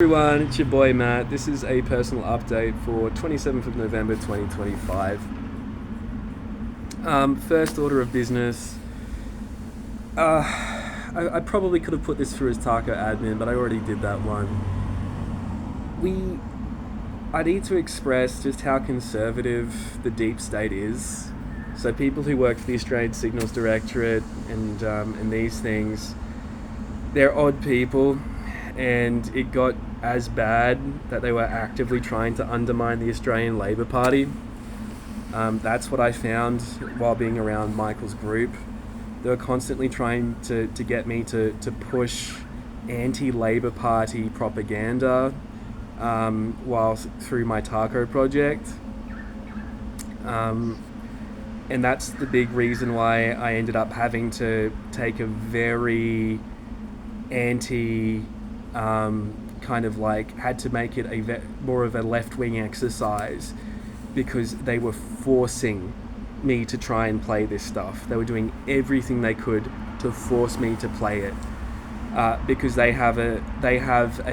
Everyone, it's your boy Matt. This is a personal update for 27th of November 2025. First order of business. I probably could have put this through as Taco admin, but I already did that one. I need to express just how conservative the deep state is. So people who work for the Australian Signals Directorate and these things, they're odd people, and it got as bad that they were actively trying to undermine the Australian Labor Party. That's what I found while being around Michael's group. They were constantly trying to get me to push anti-Labor Party propaganda while through my Taco project. And that's the big reason why I ended up having to take a very had to make it more of a left-wing exercise, because they were forcing me to try and play this stuff. They were doing everything they could to force me to play it, because they have a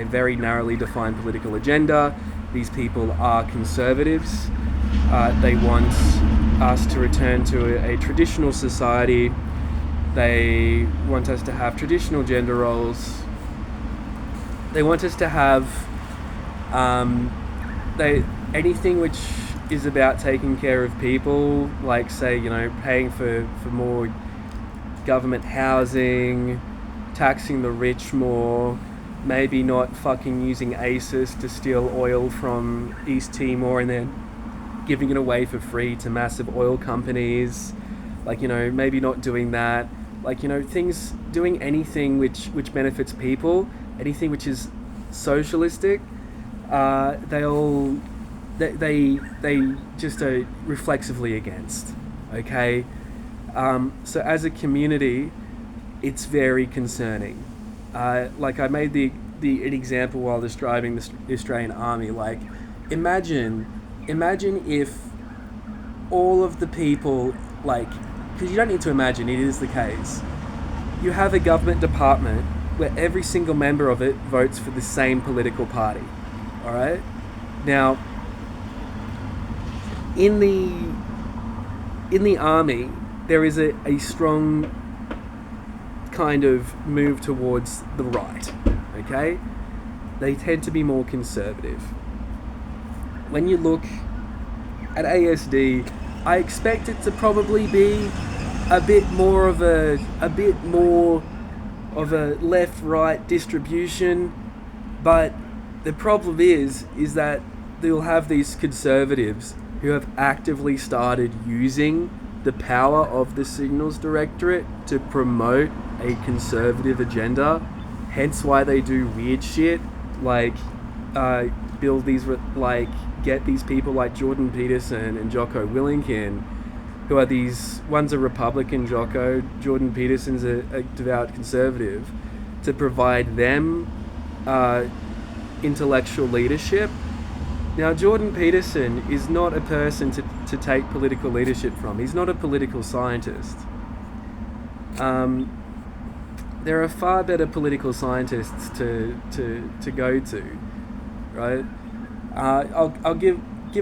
very narrowly defined political agenda. These people are conservatives. They want us to return to a traditional society. They want us to have traditional gender roles. They want us to have anything which is about taking care of people, like, say, paying for more government housing, taxing the rich more, maybe not fucking using ASD to steal oil from East Timor and then giving it away for free to massive oil companies. Maybe not doing that. Things, doing anything which benefits people, anything which is socialistic, they just are reflexively against. Okay, so as a community, it's very concerning. I made an example while describing the Australian Army. Imagine if all of the people, because you don't need to imagine, it is the case. You have a government department where every single member of it votes for the same political party. All right? Now, in the army, there is a strong kind of move towards the right. Okay? They tend to be more conservative. When you look at ASD, I expect it to probably be a bit more of a left-right distribution, but the problem is that they'll have these conservatives who have actively started using the power of the Signals Directorate to promote a conservative agenda, hence why they do weird shit get these people like Jordan Peterson and Jocko Willink, who are one's a Republican, Jordan Peterson's a devout conservative, to provide them intellectual leadership. Now, Jordan Peterson is not a person to take political leadership from. He's not a political scientist. There are far better political scientists to go to, right? I'll give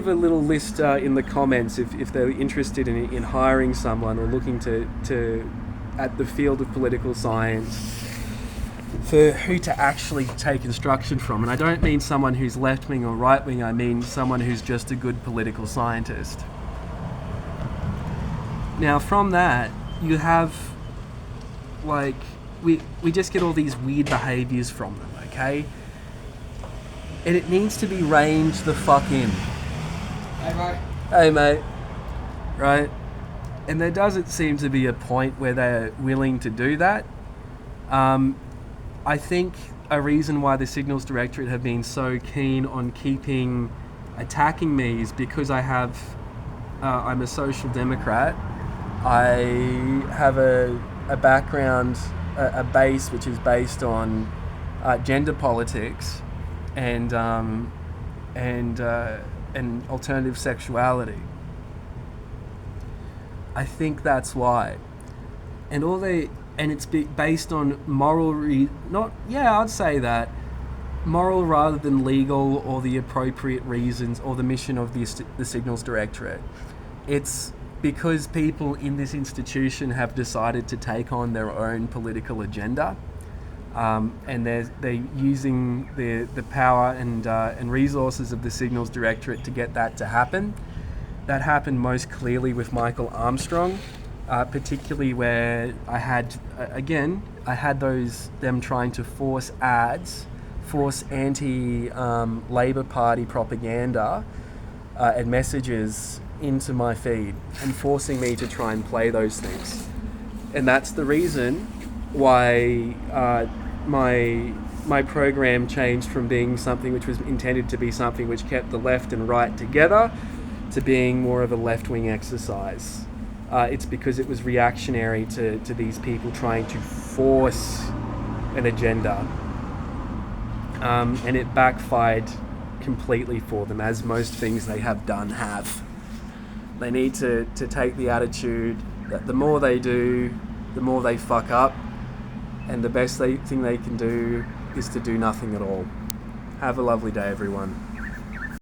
a little list in the comments if they're interested in hiring someone or looking to at the field of political science for who to actually take instruction from. And I don't mean someone who's left-wing or right-wing, I mean someone who's just a good political scientist. Now, from that, you have, we just get all these weird behaviours from them, okay? And it needs to be reined the fuck in. Hey mate. Right? And there doesn't seem to be a point where they're willing to do that. I think a reason why the Signals Directorate have been so keen on attacking me is because I'm a social democrat. I have a background, a base which is based on gender politics and alternative sexuality. I think that's why. And it's based on moral I'd say that. moral rather than legal or the appropriate reasons or the mission of the Signals Directorate. It's because people in this institution have decided to take on their own political agenda, and they're using the power and resources of the Signals Directorate to get that to happen. That happened most clearly with Michael Armstrong, particularly where I had them trying to force ads, force anti-Labor Party propaganda and messages into my feed and forcing me to try and play those things. And that's the reason why my program changed from being something which was intended to be something which kept the left and right together to being more of a left-wing exercise. It's because it was reactionary to these people trying to force an agenda. And it backfired completely for them, as most things they have done have. They need to take the attitude that the more they do, the more they fuck up, and the best thing they can do is to do nothing at all. Have a lovely day, everyone.